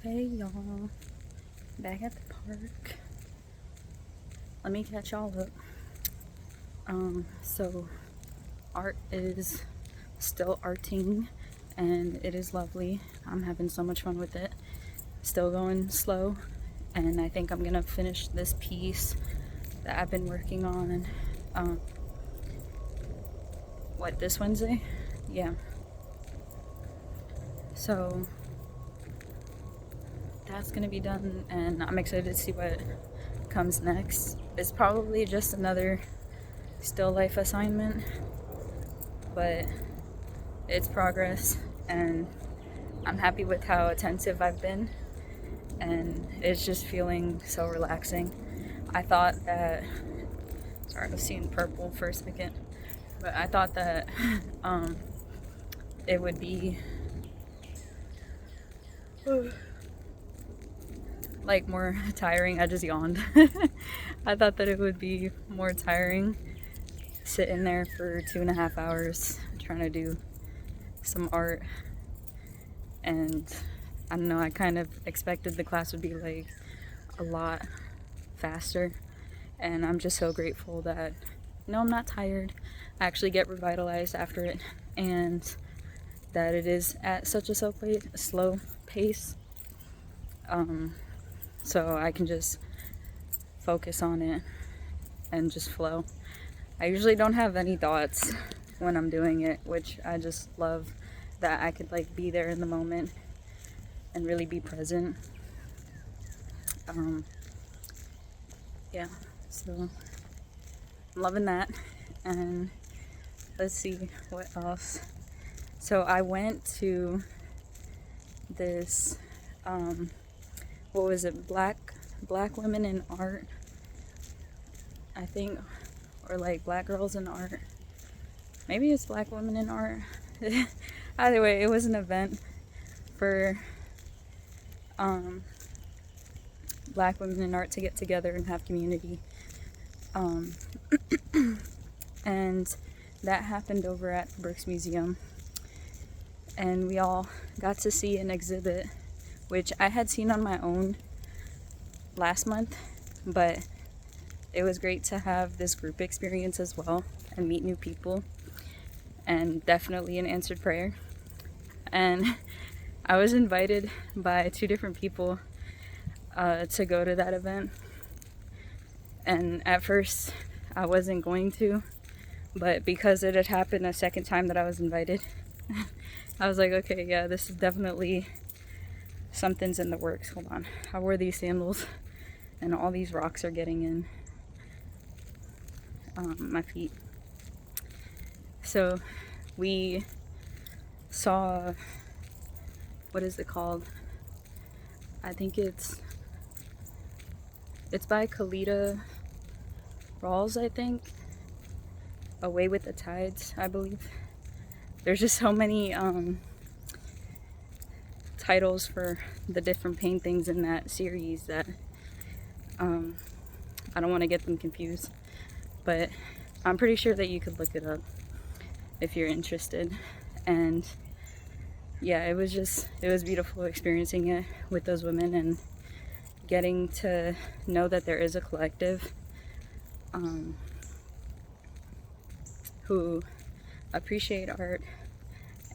Hey y'all, back at the park. Let me catch y'all up. So art is still arting and it is lovely. I'm having so much fun with it. Still going slow, and I think I'm gonna finish this piece that I've been working on this Wednesday? Yeah. So that's gonna be done, and I'm excited to see what comes next. It's probably just another still life assignment, but it's progress, and I'm happy with how attentive I've been, and it's just feeling so relaxing. I thought that, sorry, I was seeing purple for a second, but I thought that it would be like more tiring. I just yawned. I thought that it would be more tiring sitting there for 2.5 hours trying to do some art, and I don't know, I kind of expected the class would be like a lot faster, and I'm just so grateful that no, I'm not tired. I actually get revitalized after it, and that it is at such a slow pace, so I can just focus on it and just flow. I usually don't have any thoughts when I'm doing it, which I just love that I could like be there in the moment and really be present. Yeah, so I'm loving that. And let's see what else. So I went to this what was it, black women in art, I think, or like black girls in art. Maybe it's black women in art. Either way, it was an event for black women in art to get together and have community, and that happened over at the Brooks Museum, and we all got to see an exhibit which I had seen on my own last month, but it was great to have this group experience as well and meet new people, and definitely an answered prayer. And I was invited by 2 different people to go to that event, and at first I wasn't going to, but because it had happened a second time that I was invited, I was like, okay, yeah, this is definitely something's in the works. Hold on, I wore these sandals and all these rocks are getting in my feet. So we saw, what is it called? I think it's by Kalita Rawls, I think. Away with the Tides, I believe. There's just so many titles for the different paintings in that series that I don't want to get them confused, but I'm pretty sure that you could look it up if you're interested. And yeah, it was beautiful experiencing it with those women and getting to know that there is a collective who appreciate art,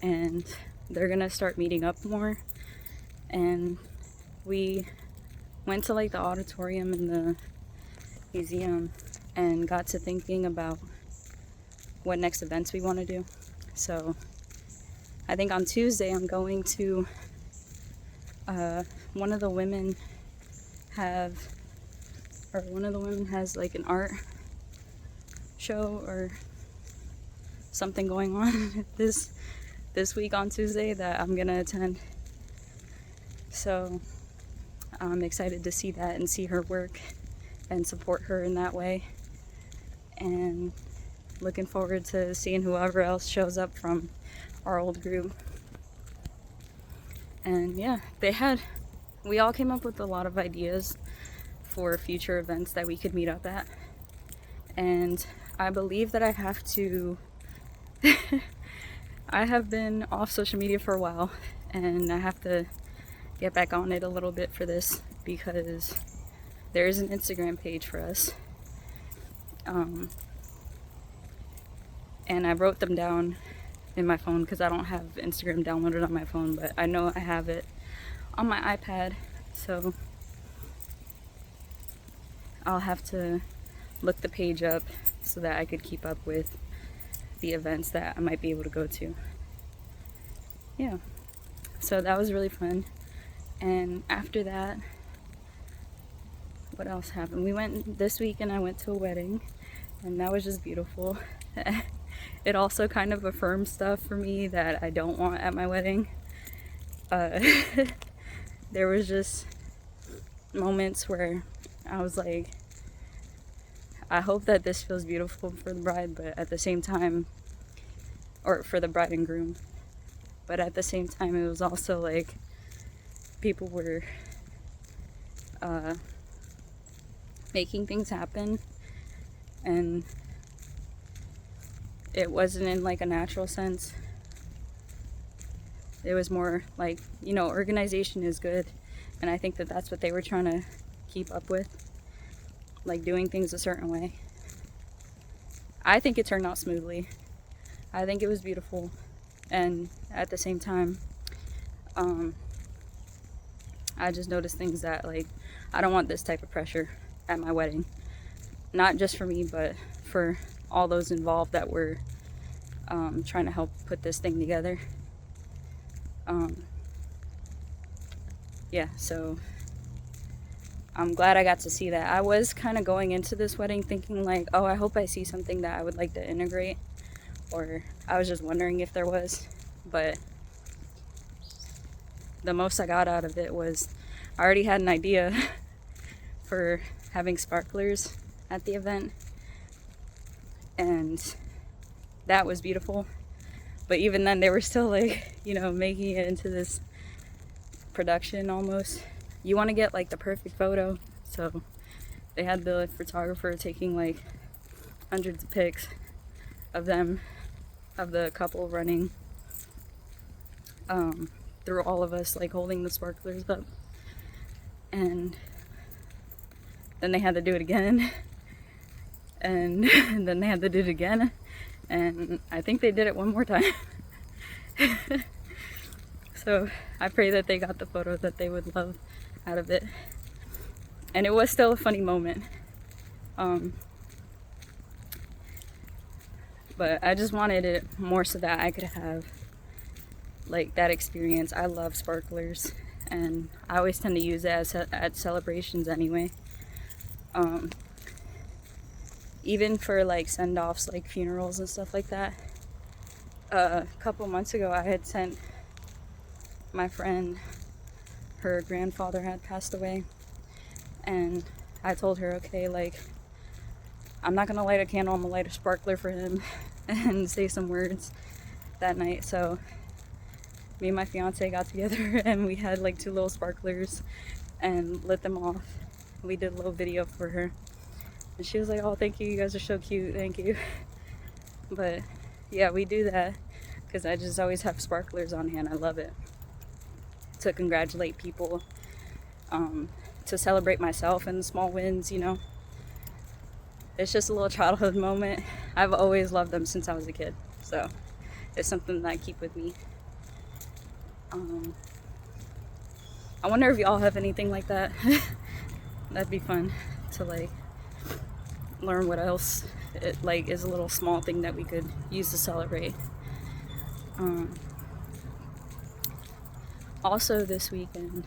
and they're gonna start meeting up more. And we went to like the auditorium in the museum and got to thinking about what next events we want to do. So I think on Tuesday I'm going to one of the women has like an art show or something going on this week on Tuesday that I'm gonna attend. So I'm excited to see that and see her work and support her in that way, and looking forward to seeing whoever else shows up from our old group. And yeah, we all came up with a lot of ideas for future events that we could meet up at, and I believe that I have to I have been off social media for a while, and I have to get back on it a little bit for this, because there is an Instagram page for us. And I wrote them down in my phone because I don't have Instagram downloaded on my phone, but I know I have it on my iPad, so I'll have to look the page up so that I could keep up with the events that I might be able to go to. Yeah, so that was really fun. And after that, what else happened? We went this week and I went to a wedding, and that was just beautiful. It also kind of affirmed stuff for me that I don't want at my wedding. There was just moments where I was like, I hope that this feels beautiful for the bride, but at the same time, or for the bride and groom, but at the same time it was also like people were making things happen, and it wasn't in like a natural sense. It was more like, you know, organization is good, and I think that that's what they were trying to keep up with, like doing things a certain way. I think it turned out smoothly. I think it was beautiful, and at the same time, I just noticed things that, like, I don't want this type of pressure at my wedding. Not just for me, but for all those involved that were trying to help put this thing together. Yeah, so I'm glad I got to see that. I was kind of going into this wedding thinking like, oh, I hope I see something that I would like to integrate, or I was just wondering if there was, but the most I got out of it was I already had an idea for having sparklers at the event, and that was beautiful. But even then, they were still like, you know, making it into this production almost. You want to get like the perfect photo, so they had the photographer taking like hundreds of pics of them, of the couple running through all of us, like holding the sparklers up, and then they had to do it again, and then they had to do it again, and I think they did it one more time. So I pray that they got the photo that they would love out of it. And it was still a funny moment. But I just wanted it more so that I could have like that experience. I love sparklers, and I always tend to use it at celebrations anyway. Even for like send-offs, like funerals and stuff like that. A couple months ago I had sent my friend, her grandfather had passed away, and I told her, okay, like, I'm not gonna light a candle, I'm gonna light a sparkler for him and say some words that night. So me and my fiance got together and we had like 2 little sparklers and lit them off. We did a little video for her, and she was like, oh, thank you, you guys are so cute, thank you. But yeah, we do that because I just always have sparklers on hand. I love it, to congratulate people, to celebrate myself and the small wins, you know. It's just a little childhood moment. I've always loved them since I was a kid, so it's something that I keep with me. I wonder if y'all have anything like that. That'd be fun to like learn what else it like is a little small thing that we could use to celebrate. Also this weekend,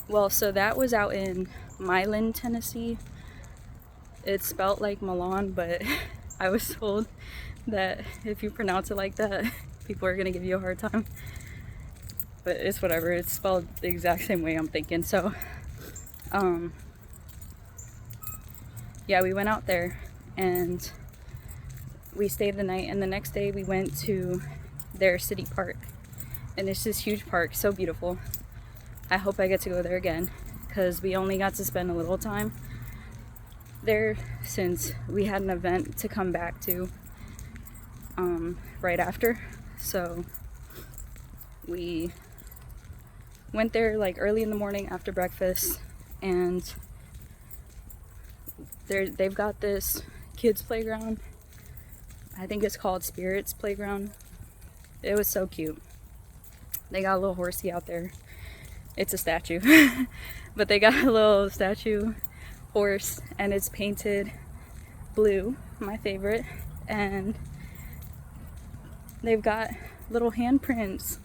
well, so that was out in Milan, Tennessee. It's spelt like Milan, but I was told that if you pronounce it like that, people are gonna give you a hard time. But it's whatever, it's spelled the exact same way I'm thinking. So yeah, we went out there and we stayed the night, and the next day we went to their city park, and it's this huge park, so beautiful. I hope I get to go there again, because we only got to spend a little time there since we had an event to come back to right after. So we went there like early in the morning after breakfast, and they've got this kids playground. I think it's called Spirits Playground. It was so cute. They got a little horsey out there. It's a statue. But they got a little statue horse, and it's painted blue, my favorite. And they've got little handprints,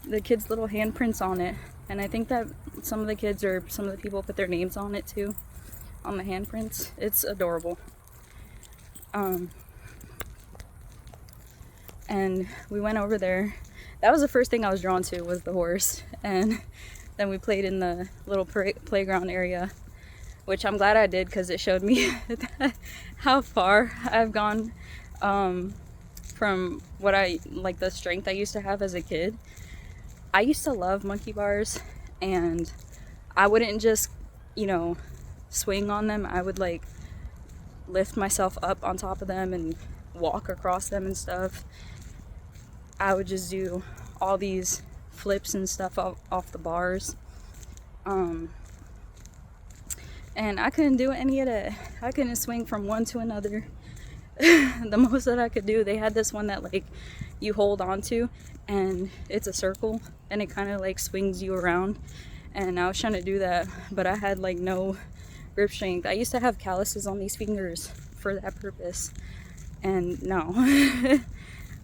the kids' little handprints on it. And I think that some of the kids or some of the people put their names on it too, on the handprints. It's adorable. And we went over there. That was the first thing I was drawn to, was the horse. And then we played in the little playground area, which I'm glad I did, because it showed me how far I've gone from what the strength I used to have as a kid. I used to love monkey bars, and I wouldn't just, swing on them. I would like lift myself up on top of them and walk across them and stuff. I would just do all these flips and stuff off the bars. And I couldn't do any of that. I couldn't swing from one to another. The most that I could do, they had this one that like you hold on to, and it's a circle, and it kind of like swings you around. And I was trying to do that, but I had like no grip strength. I used to have calluses on these fingers for that purpose, and no.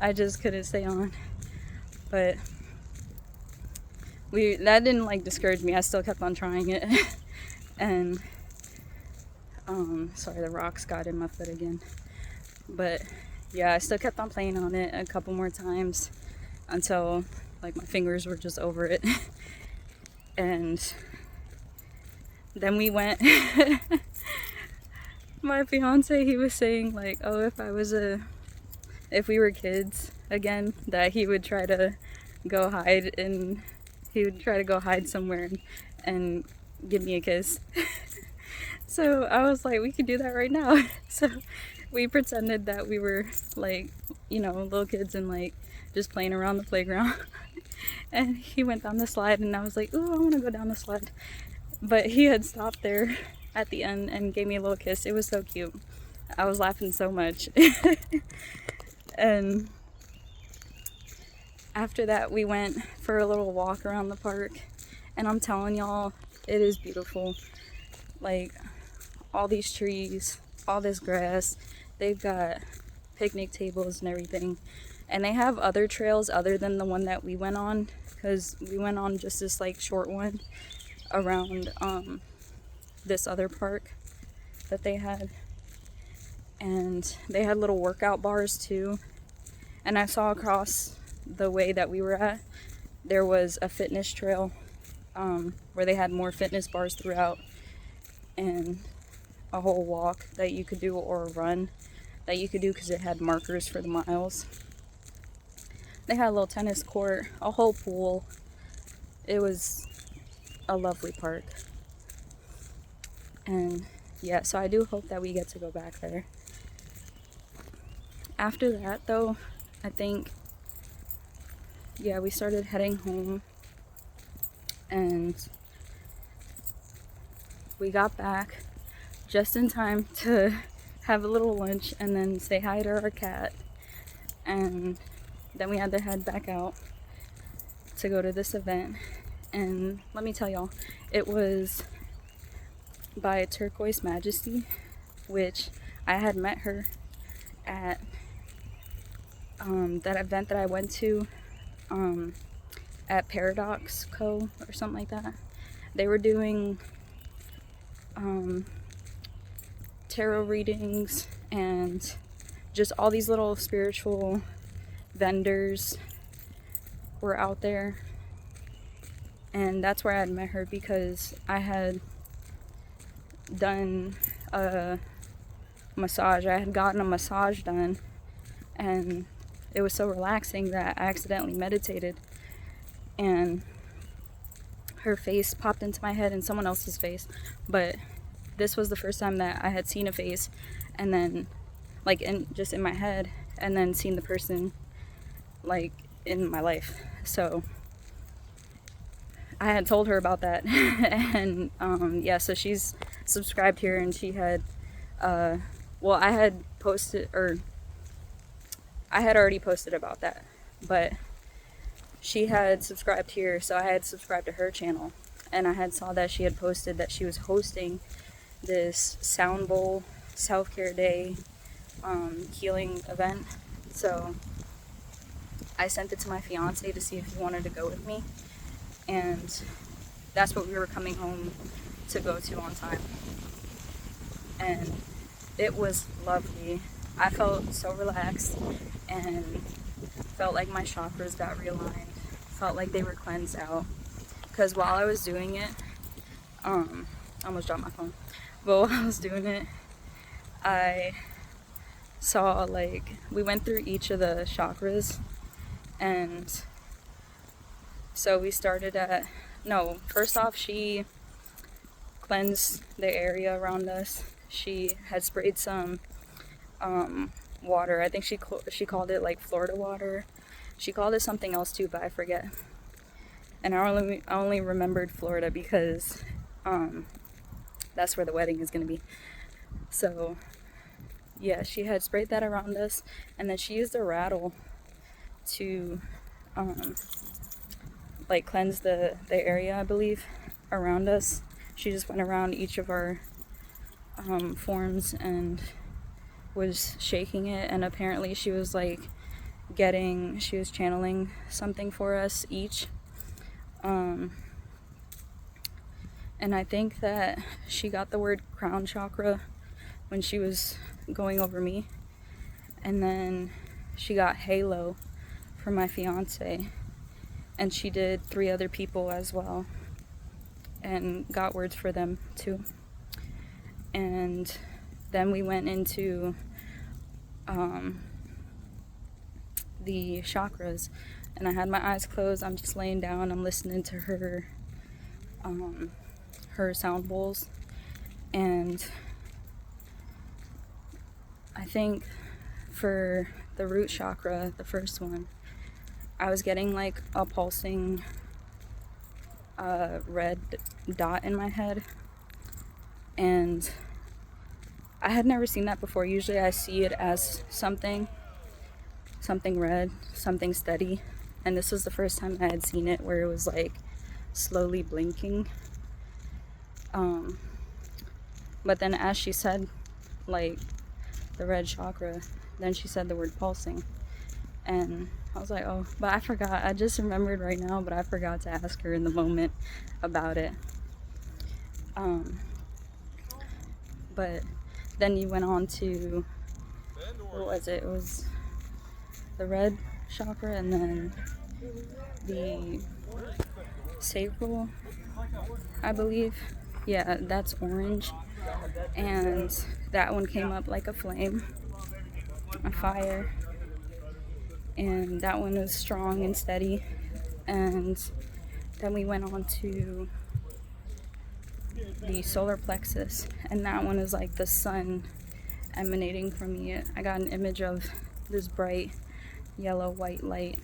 I just couldn't stay on. But that didn't like discourage me. I still kept on trying it. And sorry, the rocks got in my foot again. But yeah, I still kept on playing on it a couple more times until like my fingers were just over it. And then we went. My fiance, he was saying like, oh, if we were kids again, that he would try to go hide, and he would try to go hide somewhere and give me a kiss. So I was like, we could do that right now. So we pretended that we were like, little kids and like just playing around the playground. And he went down the slide, and I was like, ooh, I want to go down the slide. But he had stopped there at the end and gave me a little kiss. It was so cute. I was laughing so much. And after that, we went for a little walk around the park, and I'm telling y'all, it is beautiful. Like, all these trees, all this grass, they've got picnic tables and everything. And they have other trails other than the one that we went on, because we went on just this like short one around this other park that they had. And they had little workout bars too. And I saw across the way that we were at, there was a fitness trail where they had more fitness bars throughout, and a whole walk that you could do, or a run that you could do, because it had markers for the miles. They had a little tennis court, a whole pool. It was a lovely park. And yeah, so I do hope that we get to go back there. After that though, I think, yeah, we started heading home, and we got back just in time to have a little lunch and then say hi to our cat. And then we had to head back out to go to this event. And let me tell y'all, it was by Turquoise Majesty, which I had met her at that event that I went to at Paradox Co. or something like that. They were doing tarot readings and just all these little spiritual vendors were out there. And that's where I had met her, because I had done a massage. I had gotten a massage done, and it was so relaxing that I accidentally meditated, and her face popped into my head, and someone else's face. But this was the first time that I had seen a face, and then like just in my head, and then seen the person like in my life. So I had told her about that. And yeah, so she's subscribed here, and she had well, I had posted, or I had already posted about that, but she had subscribed here, so I had subscribed to her channel, and I had saw that she had posted that she was hosting this sound bowl self-care day healing event. So I sent it to my fiance to see if he wanted to go with me, and that's what we were coming home to go to on time. And it was lovely. I felt so relaxed and felt like my chakras got realigned, felt like they were cleansed out. Because while I was doing it, I almost dropped my phone, but while I was doing it, I saw, like, we went through each of the chakras, and so we started at, no, first off, she cleansed the area around us. She had sprayed some water. I think she called it like Florida water. She called it something else too, but I forget. And I only remembered Florida because that's where the wedding is gonna be. So yeah, she had sprayed that around us, and then she used a rattle to like cleanse the area, I believe, around us. She just went around each of our forms and was shaking it, and apparently she was like she was channeling something for us each. And I think that she got the word crown chakra when she was going over me, and then she got halo for my fiance, and she did 3 other people as well and got words for them too. And then we went into the chakras, and I had my eyes closed. I'm just laying down, I'm listening to her sound bowls, and I think for the root chakra, the first one, I was getting like a pulsing red dot in my head, and I had never seen that before. Usually I see it as something red, something steady, and this was the first time I had seen it where it was like slowly blinking. But then as she said like the red chakra, then she said the word pulsing, and I was like, oh, but I forgot. I just remembered right now, but I forgot to ask her in the moment about it. But then you went on to, what was it? It was the red chakra, and then the sacral, I believe. Yeah, that's orange. And that one came up like a flame, a fire. And that one was strong and steady. And then we went on to the solar plexus, and that one is like the sun emanating from me. I got an image of this bright yellow white light,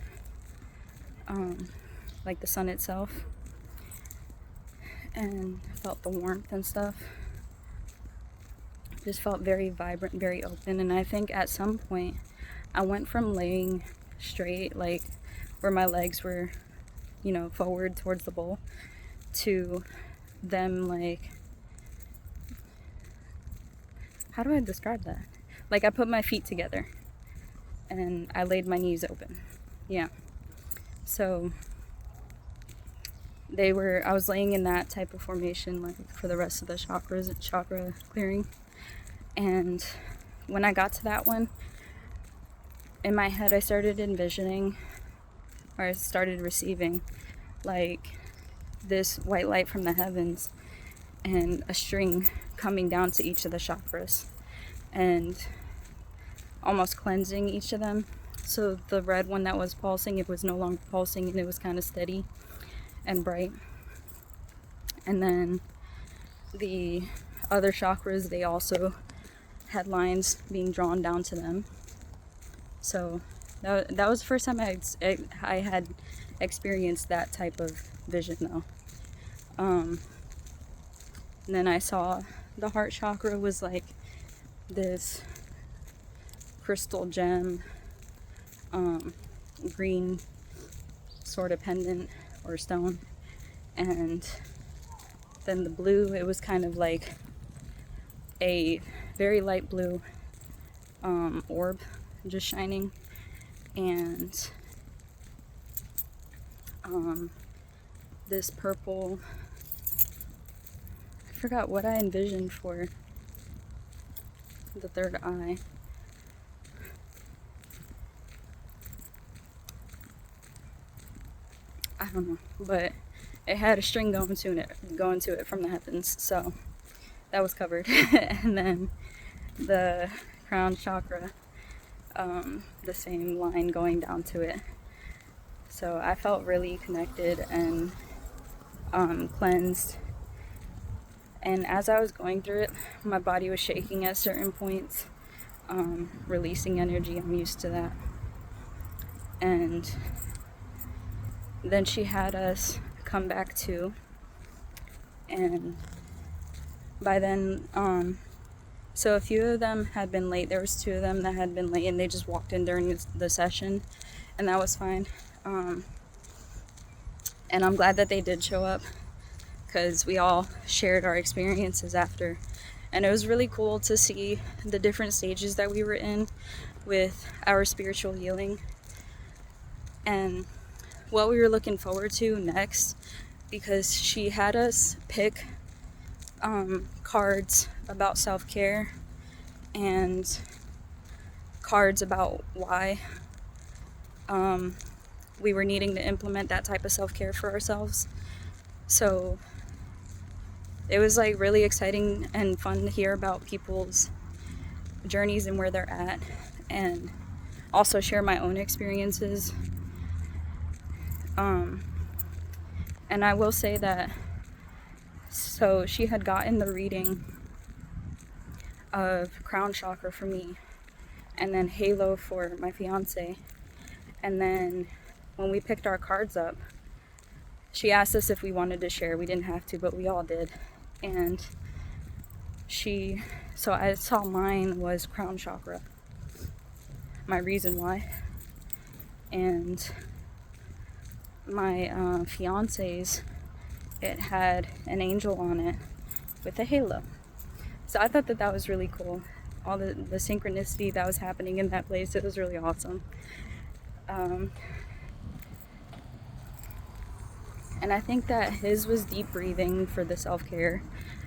like the sun itself, and felt the warmth and stuff. Just felt very vibrant, very open. And I think at some point I went from laying straight, like where my legs were, you know, forward towards the bowl, to them like, how do I describe that? Like I put my feet together and I laid my knees open. Yeah. So I was laying in that type of formation like for the rest of the chakra clearing. And when I got to that one, in my head I started envisioning, or I started receiving like this white light from the heavens and a string coming down to each of the chakras and almost cleansing each of them. So the red one that was pulsing, it was no longer pulsing, and it was kind of steady and bright. And then the other chakras, they also had lines being drawn down to them. So that was the first time I had experienced that type of vision though. And then I saw the heart chakra was like this crystal gem, green sort of pendant or stone. And then the blue, it was kind of like a very light blue orb just shining. And this purple, I forgot what I envisioned for the third eye. I don't know, but it had a string going to it from the heavens, so that was covered. And then the crown chakra, the same line going down to it. So I felt really connected and cleansed. And as I was going through it, my body was shaking at certain points, releasing energy. I'm used to that. And then she had us come back to, and by then, so a few of them had been late. There was 2 of them that had been late, and they just walked in during the session, and that was fine. And I'm glad that they did show up, because we all shared our experiences after, and it was really cool to see the different stages that we were in with our spiritual healing and what we were looking forward to next, because she had us pick cards about self-care and cards about why we were needing to implement that type of self-care for ourselves. So it was like really exciting and fun to hear about people's journeys and where they're at, and also share my own experiences. And I will say that, so she had gotten the reading of crown chakra for me, and then halo for my fiance. And then when we picked our cards up, she asked us if we wanted to share. We didn't have to, but we all did. And so I saw mine was crown chakra, my reason why. And my fiance's, it had an angel on it with a halo. So I thought that was really cool. All the synchronicity that was happening in that place, it was really awesome. And I think that his was deep breathing for the self-care,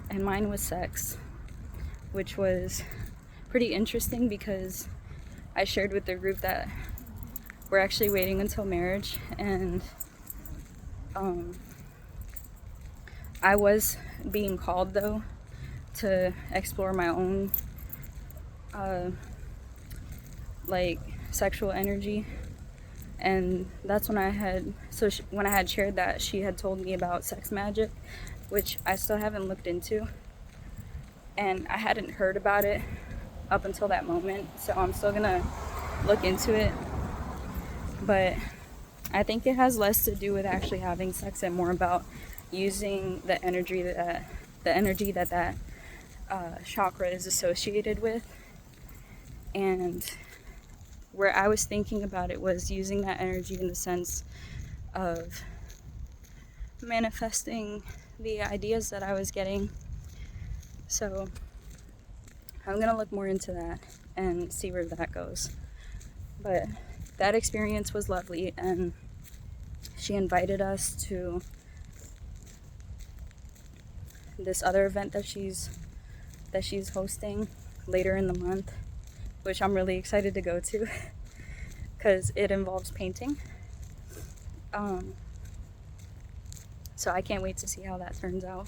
and mine was sex, which was pretty interesting because I shared with the group that we're actually waiting until marriage, and I was being called though to explore my own like sexual energy. And that's when I had shared that, she had told me about sex magic, which I still haven't looked into, and I hadn't heard about it up until that moment, so I'm still gonna look into it. But I think it has less to do with actually having sex and more about using the energy that chakra is associated with. And where I was thinking about it was using that energy in the sense of manifesting the ideas that I was getting. So I'm gonna look more into that and see where that goes. But that experience was lovely, and she invited us to this other event that she's hosting later in the month, which I'm really excited to go to because it involves painting. So I can't wait to see how that turns out,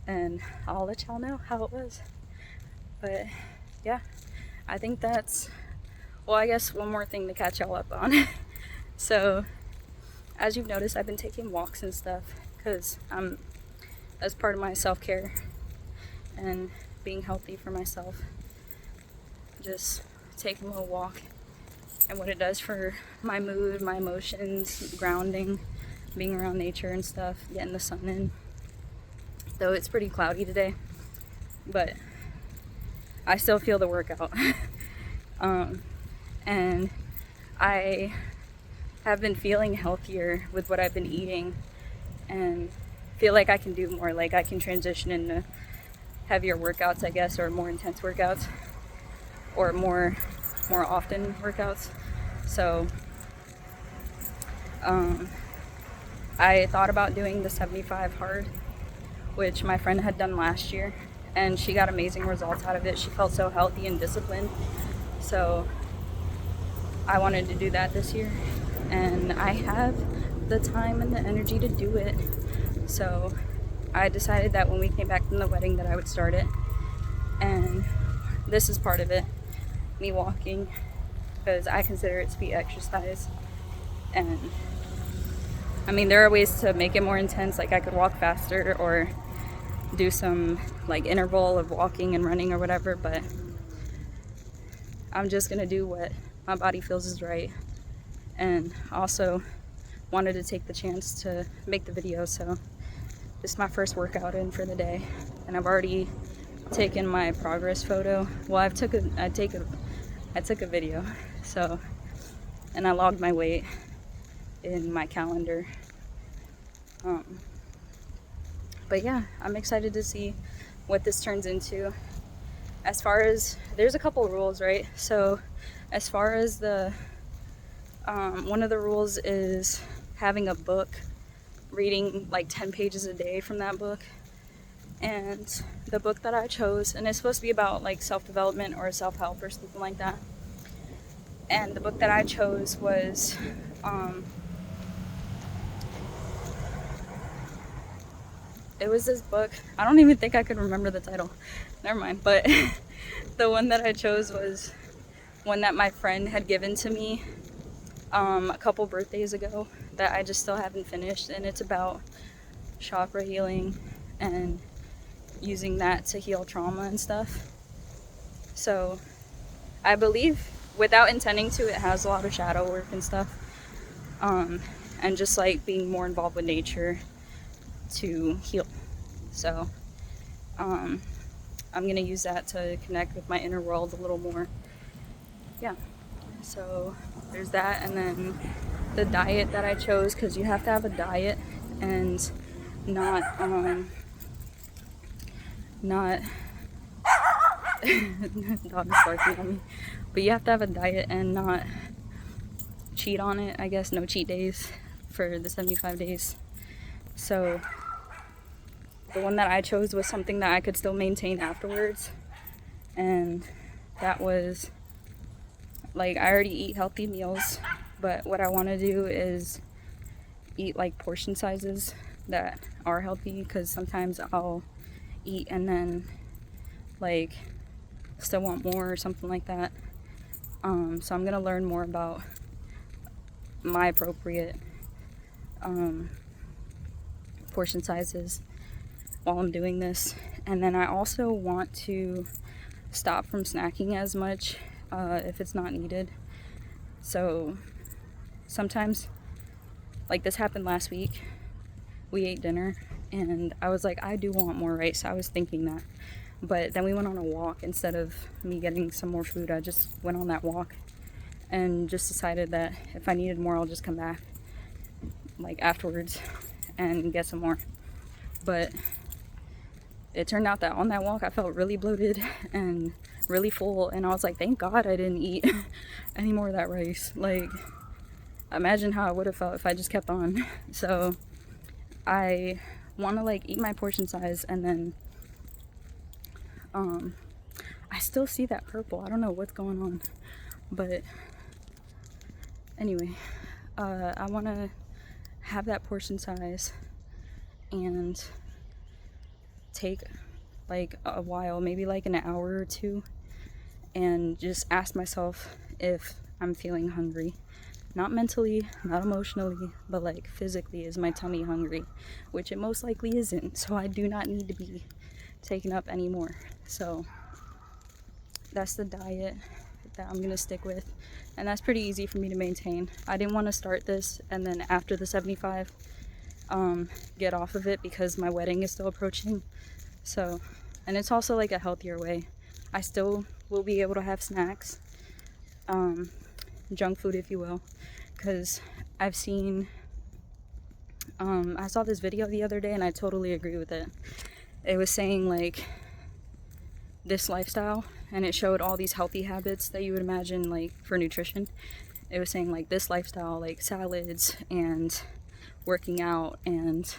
and I'll let y'all know how it was. But yeah, I think that's, well, I guess one more thing to catch y'all up on. So as you've noticed, I've been taking walks and stuff because as part of my self-care and being healthy for myself, just taking a little walk, and what it does for my mood, my emotions, grounding, being around nature and stuff, getting the sun in. Though it's pretty cloudy today, but I still feel the workout. And I have been feeling healthier with what I've been eating, and feel like I can do more, like I can transition into heavier workouts, I guess, or more intense workouts, or more often workouts. So I thought about doing the 75 hard, which my friend had done last year, and she got amazing results out of it. She felt so healthy and disciplined. So I wanted to do that this year, and I have the time and the energy to do it. So I decided that when we came back from the wedding that I would start it, and this is part of it, me walking, because I consider it to be exercise. And I mean, there are ways to make it more intense, like I could walk faster or do some like interval of walking and running or whatever, but I'm just gonna do what my body feels is right. And also wanted to take the chance to make the video, so this is my first workout in for the day, and I've already taken my progress photo. Well, I took a video, so, and I logged my weight in my calendar. But yeah, I'm excited to see what this turns into. As far as, there's a couple rules, right? So as far as the one of the rules is having a book, reading like 10 pages a day from that book. And the book that I chose, and it's supposed to be about like self-development or self-help or something like that, and the book that I chose was it was this book, I don't even think I could remember the title, never mind, but the one that I chose was one that my friend had given to me a couple birthdays ago that I just still haven't finished, and it's about chakra healing and using that to heal trauma and stuff. So I believe, without intending to, it has a lot of shadow work and stuff, and just like being more involved with nature to heal. So I'm gonna use that to connect with my inner world a little more. Yeah, so there's that. And then the diet that I chose, because you have to have a diet and not dog is barking at me, but you have to have a diet and not cheat on it, I guess. No cheat days for the 75 days. So the one that I chose was something that I could still maintain afterwards, and that was like, I already eat healthy meals, but what I want to do is eat like portion sizes that are healthy, because sometimes I'll eat and then like still want more or something like that. So I'm gonna learn more about my appropriate portion sizes while I'm doing this. And then I also want to stop from snacking as much if it's not needed. So sometimes, like this happened last week, we ate dinner and I was like, I do want more rice. I was thinking that, but then we went on a walk. Instead of me getting some more food, I just went on that walk and just decided that if I needed more, I'll just come back like afterwards and get some more. But it turned out that on that walk I felt really bloated and really full, and I was like, thank God I didn't eat any more of that rice. Like, imagine how I would have felt if I just kept on. So I want to like eat my portion size, and then I still see that purple. I don't know what's going on, but anyway, I want to have that portion size and take like a while, maybe like an hour or two, and just ask myself if I'm feeling hungry. Not mentally, not emotionally, but like physically, is my tummy hungry? Which it most likely isn't, so I do not need to be taken up anymore. So that's the diet that I'm gonna stick with, and that's pretty easy for me to maintain. I didn't want to start this and then after the 75 get off of it because my wedding is still approaching. So, and it's also like a healthier way. I still will be able to have snacks, junk food if you will, because I've seen, I saw this video the other day and I totally agree with it. It was saying like this lifestyle, and it showed all these healthy habits that you would imagine like for nutrition. It was saying like this lifestyle, like salads and working out and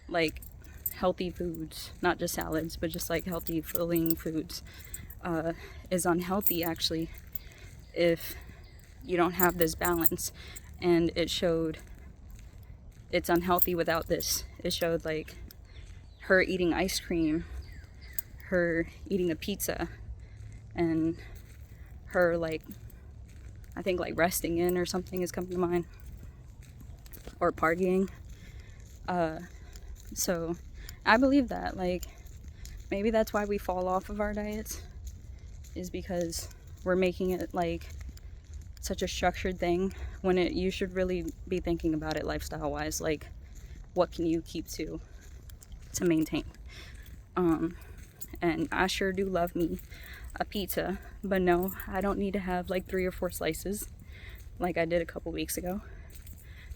like healthy foods, not just salads, but just like healthy filling foods, is unhealthy actually if you don't have this balance. And it showed it's unhealthy without this. It showed like her eating ice cream, her eating a pizza, and her like, I think like resting in or something is coming to mind, or partying. So I believe that like maybe that's why we fall off of our diets, is because we're making it like such a structured thing when you should really be thinking about it lifestyle wise, like what can you keep to maintain. And I sure do love me a pizza, but no, I don't need to have like 3 or 4 slices like I did a couple weeks ago,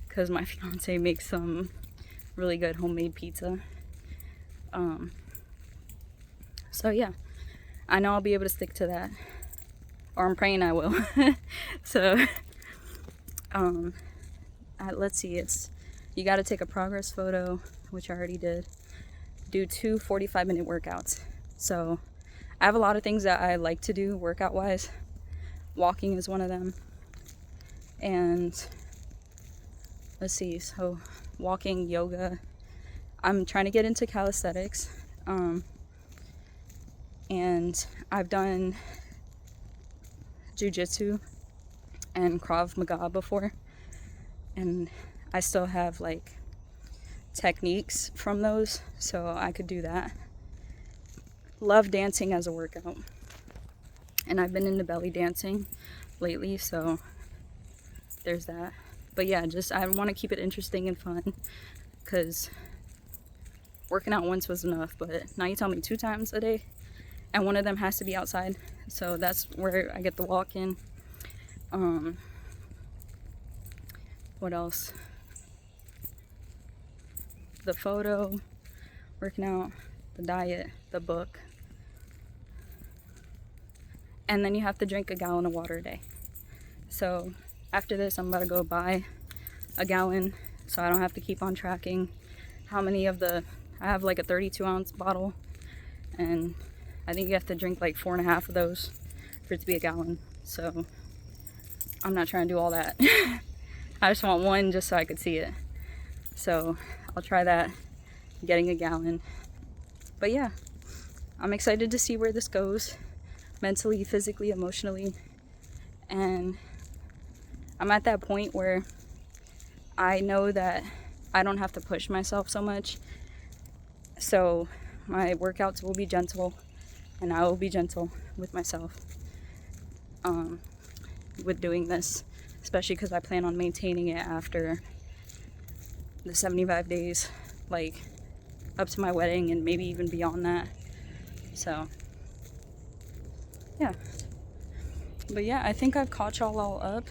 because my fiance makes some really good homemade pizza. So yeah, I know I'll be able to stick to that, or I'm praying I will. So let's see, you got to take a progress photo, which I already did, do 2 45-minute workouts. So I have a lot of things that I like to do workout wise. Walking is one of them. And let's see, so walking, yoga. I'm trying to get into calisthenics. And I've done jiu-jitsu and Krav Maga before. And I still have like techniques from those, so I could do that. Love dancing as a workout. And I've been into belly dancing lately, so there's that. But yeah, just I want to keep it interesting and fun, because working out once was enough, but now you tell me 2 times a day, and one of them has to be outside, so that's where I get the walk in. What else? The photo, working out, the diet, the book, and then you have to drink a gallon of water a day. So after this, I'm about to go buy a gallon so I don't have to keep on tracking how many of I have like a 32-ounce bottle, and I think you have to drink like 4.5 of those for it to be a gallon. So I'm not trying to do all that. I just want one just so I could see it. So I'll try that, getting a gallon. But yeah, I'm excited to see where this goes, mentally, physically, emotionally. And I'm at that point where I know that I don't have to push myself so much. So my workouts will be gentle, and I will be gentle with myself with doing this, especially because I plan on maintaining it after the 75 days, like up to my wedding and maybe even beyond that. So yeah, but yeah, I think I've caught y'all all up,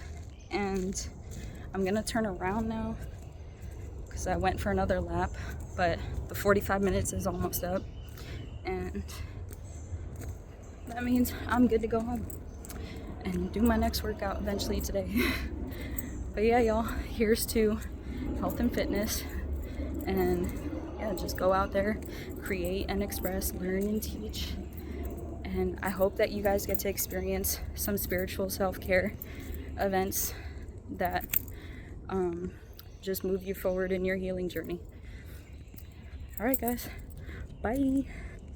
and I'm gonna turn around now because I went for another lap, but the 45 minutes is almost up, and that means I'm good to go home and do my next workout eventually today. But yeah, y'all, here's to health and fitness, and yeah, just go out there, create and express, learn and teach. And I hope that you guys get to experience some spiritual self-care events that just move you forward in your healing journey. All right, guys, bye.